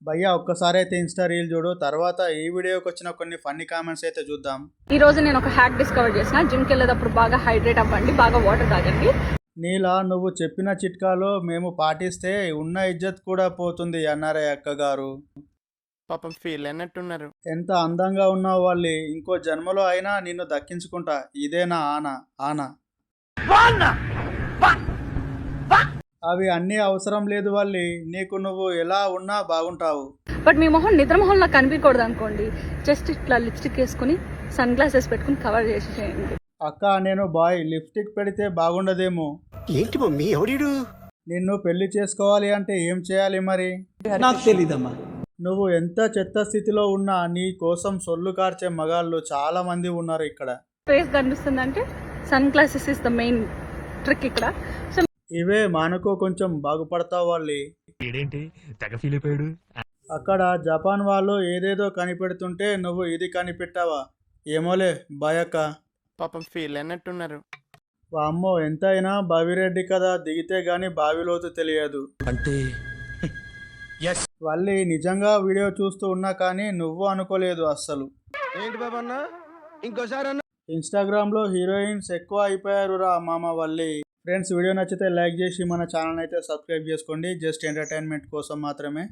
భయ్యా ఒక్కసారి అయితే ఇన్స్టా రీల్ చూడు, తర్వాత ఈ వీడియోకి వచ్చిన కొన్ని ఫన్నీ కామెంట్స్ అయితే చూద్దాం. ఈ రోజు నేను ఒక హ్యాక్ డిస్కవర్ చేసిన. జిమ్కి వెళ్ళేటప్పుడు బాగా హైడ్రేట్ అవ్వండి, బాగా వాటర్ తాగండి. నీలా నువ్వు చెప్పిన చిట్కాలో మేము పాటిస్తే ఉన్న ఇజ్జత్ కూడా పోతుంది అన్నారే అక్కగారు. పాపం ఫీల్ అయినట్టున్నారు. ఎంత అందంగా ఉన్నావు వాళ్ళి, ఇంకో జన్మలో అయినా నిన్ను దక్కించుకుంటా. ఇదేనా ఆనా ఆనా? అవి అన్నీ అవసరం లేదు వాళ్ళి, నీకు నువ్వు ఎలా ఉన్నా బాగుంటావు. బట్ మీ మొహం నిద్ర మొహంలో కనిపించకూడదు అనుకోండి, జస్ట్ ఇట్లా లిప్స్టిక్ వేసుకుని సన్ గ్లాసెస్ పెట్టుకుని కవర్ చేసి చేయండి. అక్క నేను బాయ్, లిప్స్టిక్ పెడితే బాగుండదేమో. ఏంటి మమ్మీ ఎవడీడు? నిన్ను పెళ్లి చేసుకోవాలి అంటే ఏం చేయాలి మరి? నాకు తెలీదమ్మా. నువ్వు ఎంత చెత్త స్థితిలో ఉన్నా నీ కోసం సొల్లు కార్చే మగాళ్ళు చాలా మంది ఉన్నారు ఇక్కడ. ఫేస్ కనిపిస్తుందంటే sunglasses is the main trick ఇక్కడ. సో ఇవే మానుకో, కొంచెం బాగుపడతావు వాళ్ళి. అక్కడ జపాన్ వాళ్ళు ఏదేదో కనిపెడుతుంటే నువ్వు ఇది కనిపెట్టావా? ఏమోలే బాయక్క. పాపం ఫీల్ అయినట్టున్నారు. వామ్మో, ఎంతైనా బావిరెడ్డి కదా, దిగితే గాని బావిలోతు తెలియదు అంటే వాళ్ళి. నిజంగా వీడియో చూస్తూ ఉన్నా కానీ నువ్వు అనుకోలేదు అస్సలు. ఏంటి బాబన్నా ఇంకోసారి ఇన్స్టాగ్రామ్లో హీరోయిన్స్ ఎక్కువ అయిపోయారు రా మామ వాళ్ళి. ఫ్రెండ్స్, వీడియో నచ్చితే లైక్ చేసి మన ఛానల్ అయితే సబ్స్క్రైబ్ చేసుకోండి, జస్ట్ ఎంటర్టైన్మెంట్ కోసం మాత్రమే.